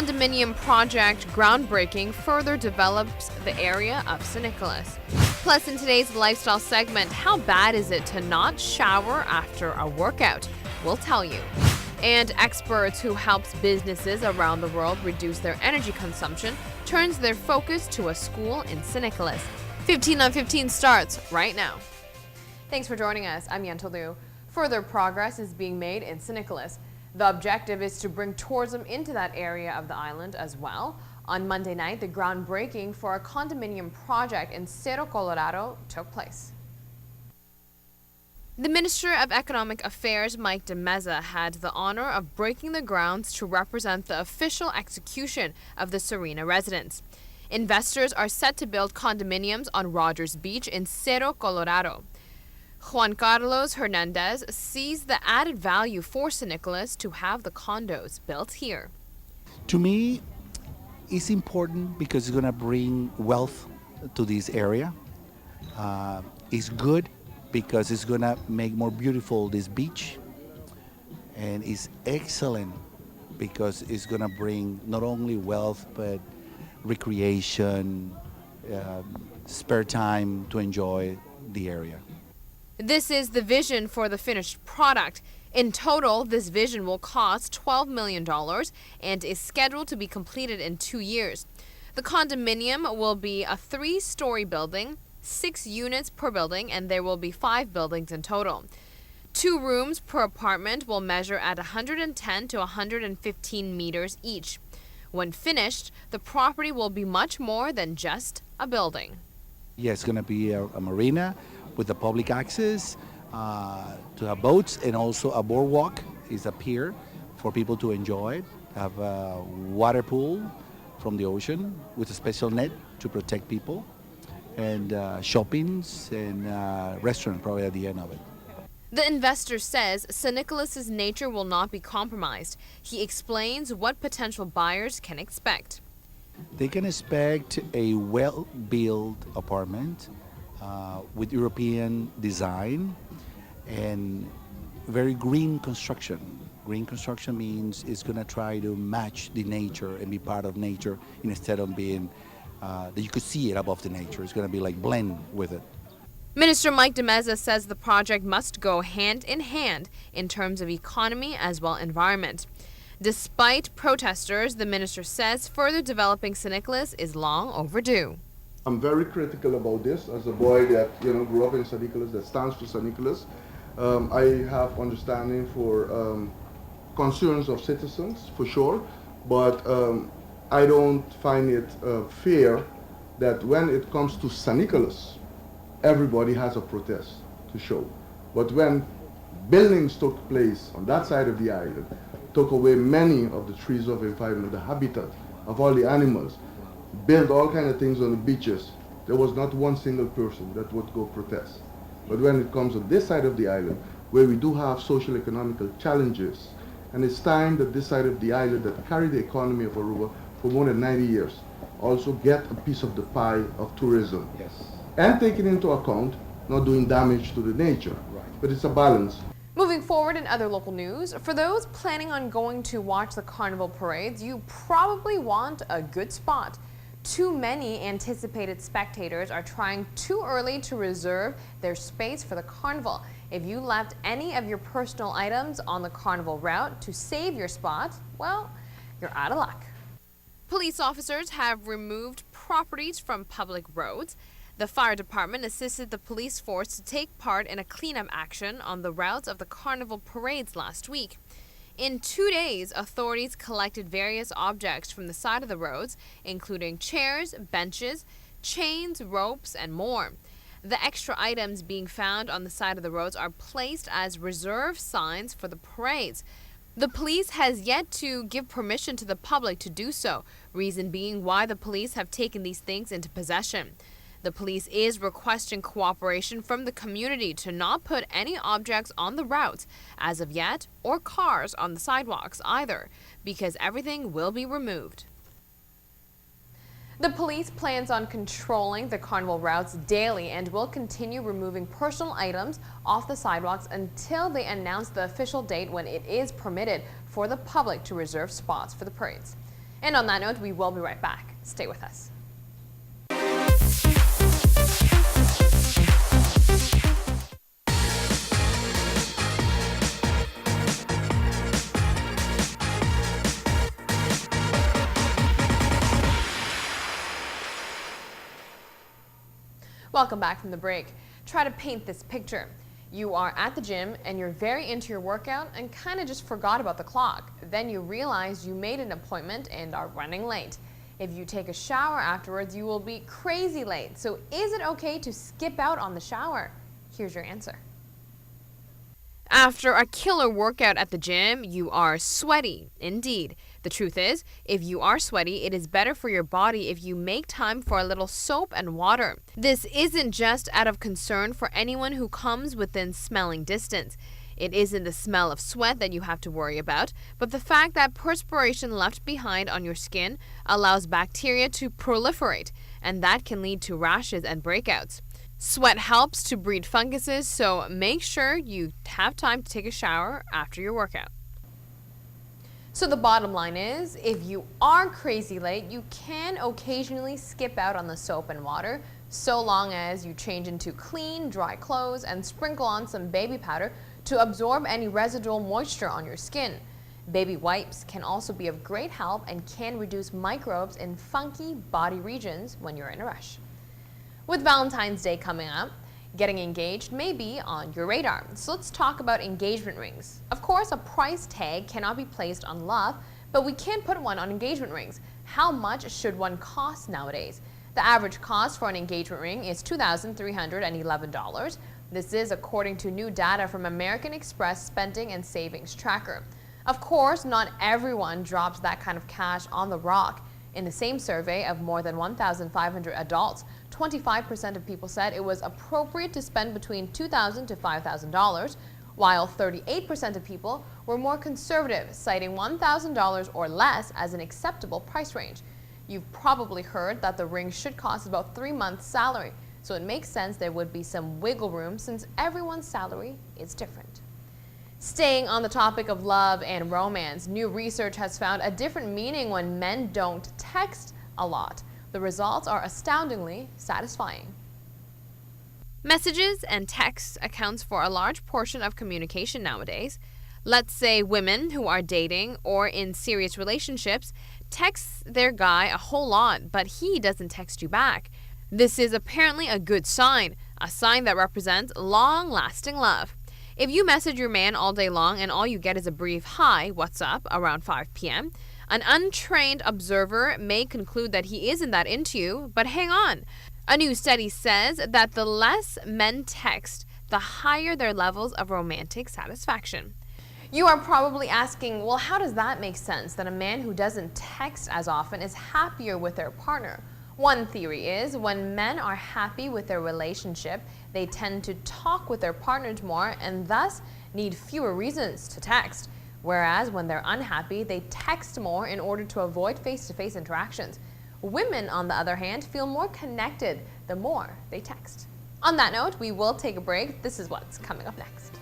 condominium project groundbreaking further develops the area of St. Nicholas. Plus, in today's lifestyle segment, how bad is it to not shower after a workout? We'll tell you. And experts who helps businesses around the world reduce their energy consumption turns their focus to a school in St. Nicholas. 15 on 15 starts right now. Thanks for joining us. I'm Yentl Lieuw. Further progress is being made in St. Nicholas. The objective is to bring tourism into that area of the island as well. On Monday night, the groundbreaking for a condominium project in Cerro Colorado took place. The Minister of Economic Affairs, Mike de Meza, had the honor of breaking the grounds to represent the official execution of the Serena residence. Investors are set to build condominiums on Rogers Beach in Cerro Colorado. Juan Carlos Hernandez sees the added value for St. Nicholas to have the condos built here. To me, it's important because it's going to bring wealth to this area. It's good because it's going to make more beautiful this beach. And it's excellent because it's going to bring not only wealth but recreation, spare time to enjoy the area. This is the vision for the finished product. In total, this vision will cost $12 million and is scheduled to be completed in 2 years. The condominium will be a 3-story building, 6 units per building, and there will be 5 buildings in total. 2 rooms per apartment will measure at 110 to 115 meters each. When finished, the property will be much more than just a building. Yeah, it's going to be a marina with the public access to have boats, and also a boardwalk is a pier for people to enjoy. Have a water pool from the ocean with a special net to protect people, and shoppings and restaurant probably at the end of it. The investor says St. Nicholas's nature will not be compromised. He explains what potential buyers can expect. They can expect a well-built apartment with European design and very green construction. Green construction means it's going to try to match the nature and be part of nature instead of being that you could see it above the nature. It's going to be like blend with it. Minister Mike de Meza says the project must go hand in hand in terms of economy as well environment. Despite protesters, the minister says further developing St. Nicholas is long overdue. I'm very critical about this as a boy that grew up in St. Nicholas, that stands for St. Nicholas. I have understanding for concerns of citizens for sure, but I don't find it fair that when it comes to St. Nicholas, everybody has a protest to show. But when buildings took place on that side of the island, took away many of the trees of environment, the habitat of all the animals, built all kinds of things on the beaches, there was not one single person that would go protest. But when it comes on this side of the island, where we do have social economical challenges, and it's time that this side of the island that carried the economy of Aruba for more than 90 years also get a piece of the pie of tourism. Yes. And taking into account not doing damage to the nature. Right. But it's a balance. Moving forward in other local news, for those planning on going to watch the carnival parades, you probably want a good spot. Too many anticipated spectators are trying too early to reserve their space for the carnival. If you left any of your personal items on the carnival route to save your spot, well, you're out of luck. Police officers have removed properties from public roads. The fire department assisted the police force to take part in a cleanup action on the routes of the carnival parades last week. In 2 days, authorities collected various objects from the side of the roads, including chairs, benches, chains, ropes, and more. The extra items being found on the side of the roads are placed as reserve signs for the parades. The police has yet to give permission to the public to do so, reason being why the police have taken these things into possession. The police is requesting cooperation from the community to not put any objects on the routes as of yet, or cars on the sidewalks either, because everything will be removed. The police plans on controlling the carnival routes daily and will continue removing personal items off the sidewalks until they announce the official date when it is permitted for the public to reserve spots for the parades. And on that note, we will be right back. Stay with us. Welcome back from the break. Try to paint this picture. You are at the gym and you're very into your workout and kind of just forgot about the clock. Then you realize you made an appointment and are running late. If you take a shower afterwards, you will be crazy late. So is it okay to skip out on the shower? Here's your answer. After a killer workout at the gym, you are sweaty. Indeed. The truth is, if you are sweaty, it is better for your body if you make time for a little soap and water. This isn't just out of concern for anyone who comes within smelling distance. It isn't the smell of sweat that you have to worry about, but the fact that perspiration left behind on your skin allows bacteria to proliferate, and that can lead to rashes and breakouts. Sweat helps to breed funguses, so make sure you have time to take a shower after your workout. So the bottom line is, if you are crazy late, you can occasionally skip out on the soap and water, so long as you change into clean, dry clothes and sprinkle on some baby powder to absorb any residual moisture on your skin. Baby wipes can also be of great help and can reduce microbes in funky body regions when you're in a rush. With Valentine's Day coming up, getting engaged may be on your radar. So let's talk about engagement rings. Of course, a price tag cannot be placed on love, but we can put one on engagement rings. How much should one cost nowadays? The average cost for an engagement ring is $2,311. This is according to new data from American Express Spending and Savings Tracker. Of course, not everyone drops that kind of cash on the rock. In the same survey of more than 1,500 adults, 25% of people said it was appropriate to spend between $2,000 to $5,000, while 38% of people were more conservative, citing $1,000 or less as an acceptable price range. You've probably heard that the ring should cost about 3 months' salary, so it makes sense there would be some wiggle room since everyone's salary is different. Staying on the topic of love and romance, new research has found a different meaning when men don't text a lot. The results are astoundingly satisfying. Messages and texts accounts for a large portion of communication nowadays. Let's say women who are dating or in serious relationships text their guy a whole lot, but he doesn't text you back. This is apparently a good sign, a sign that represents long-lasting love. If you message your man all day long and all you get is a brief "Hi, what's up?" around 5 p.m., an untrained observer may conclude that he isn't that into you, but hang on. A new study says that the less men text, the higher their levels of romantic satisfaction. You are probably asking, well, how does that make sense that a man who doesn't text as often is happier with their partner? One theory is when men are happy with their relationship, they tend to talk with their partners more and thus need fewer reasons to text. Whereas when they're unhappy, they text more in order to avoid face-to-face interactions. Women, on the other hand, feel more connected the more they text. On that note, we will take a break. This is what's coming up next.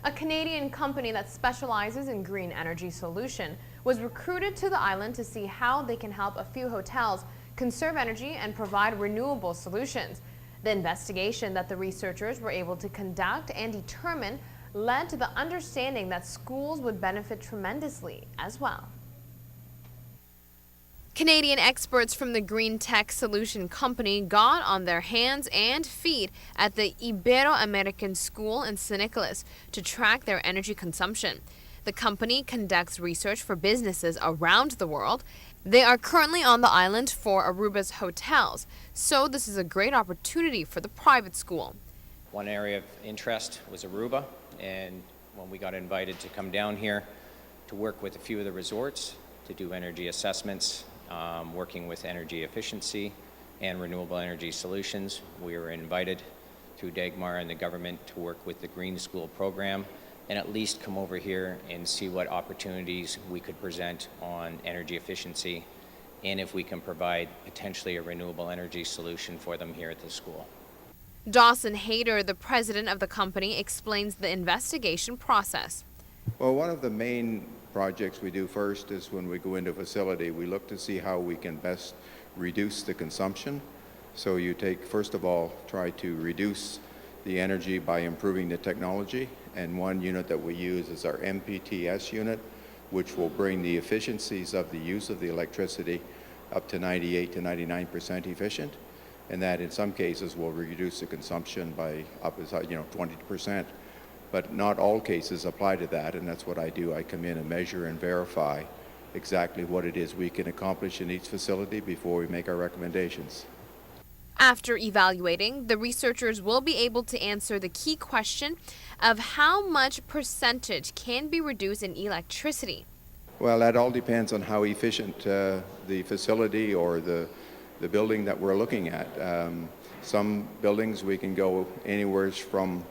A Canadian company that specializes in green energy solution was recruited to the island to see how they can help a few hotels conserve energy and provide renewable solutions. The investigation that the researchers were able to conduct and determine led to the understanding that schools would benefit tremendously as well. Canadian experts from the Green Tech Solution Company got on their hands and feet at the Ibero-American School in St. Nicholas to track their energy consumption. The company conducts research for businesses around the world. They are currently on the island for Aruba's hotels, so this is a great opportunity for the private school. One area of interest was Aruba, and when we got invited to come down here to work with a few of the resorts to do energy assessments, working with energy efficiency and renewable energy solutions, we were invited through Dagmar and the government to work with the Green School program and at least come over here and see what opportunities we could present on energy efficiency and if we can provide potentially a renewable energy solution for them here at the school. Dawson Hayter, the president of the company, explains the investigation process. Well, one of the main projects we do first is when we go into a facility, we look to see how we can best reduce the consumption. So you take, first of all, try to reduce the energy by improving the technology. And one unit that we use is our MPTS unit, which will bring the efficiencies of the use of the electricity up to 98 to 99% efficient. And that in some cases will reduce the consumption by up as 20%. But not all cases apply to that, and that's what I do. I come in and measure and verify exactly what it is we can accomplish in each facility before we make our recommendations. After evaluating, the researchers will be able to answer the key question of how much percentage can be reduced in electricity. Well, that all depends on how efficient the facility or the building that we're looking at. Some buildings we can go anywhere from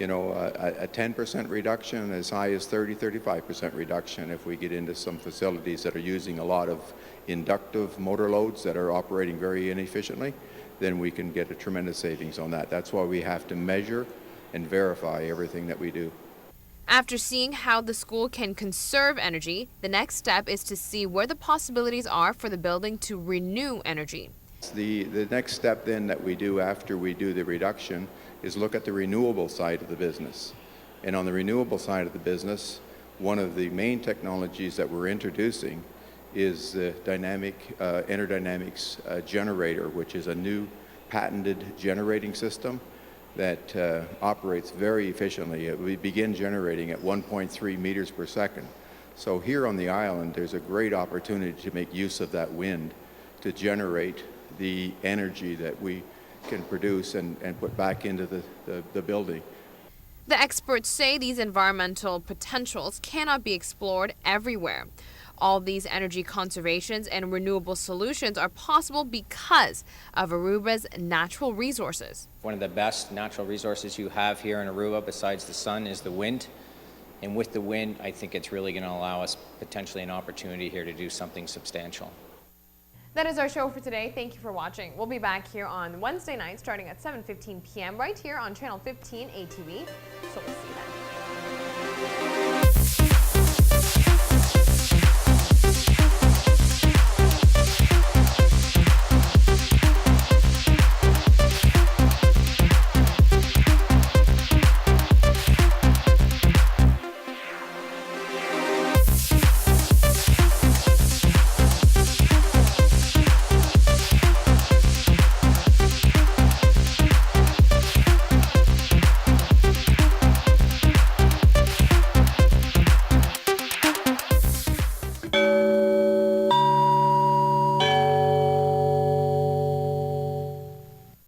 a 10% reduction as high as 35% reduction if we get into some facilities that are using a lot of inductive motor loads that are operating very inefficiently, then we can get a tremendous savings on that. That's why we have to measure and verify everything that we do. After seeing how the school can conserve energy, the next step is to see where the possibilities are for the building to renew energy. The next step then that we do after we do the reduction is look at the renewable side of the business. And on the renewable side of the business, one of the main technologies that we're introducing is the interdynamics generator, which is a new patented generating system that operates very efficiently. We begin generating at 1.3 meters per second. So here on the island, there's a great opportunity to make use of that wind to generate the energy that we can produce and put back into the building. The experts say these environmental potentials cannot be explored everywhere. All these energy conservations and renewable solutions are possible because of Aruba's natural resources. One of the best natural resources you have here in Aruba besides the sun is the wind. And with the wind, I think it's really going to allow us potentially an opportunity here to do something substantial. That is our show for today. Thank you for watching. We'll be back here on Wednesday night starting at 7:15 p.m. right here on Channel 15 ATV. So we'll see you then.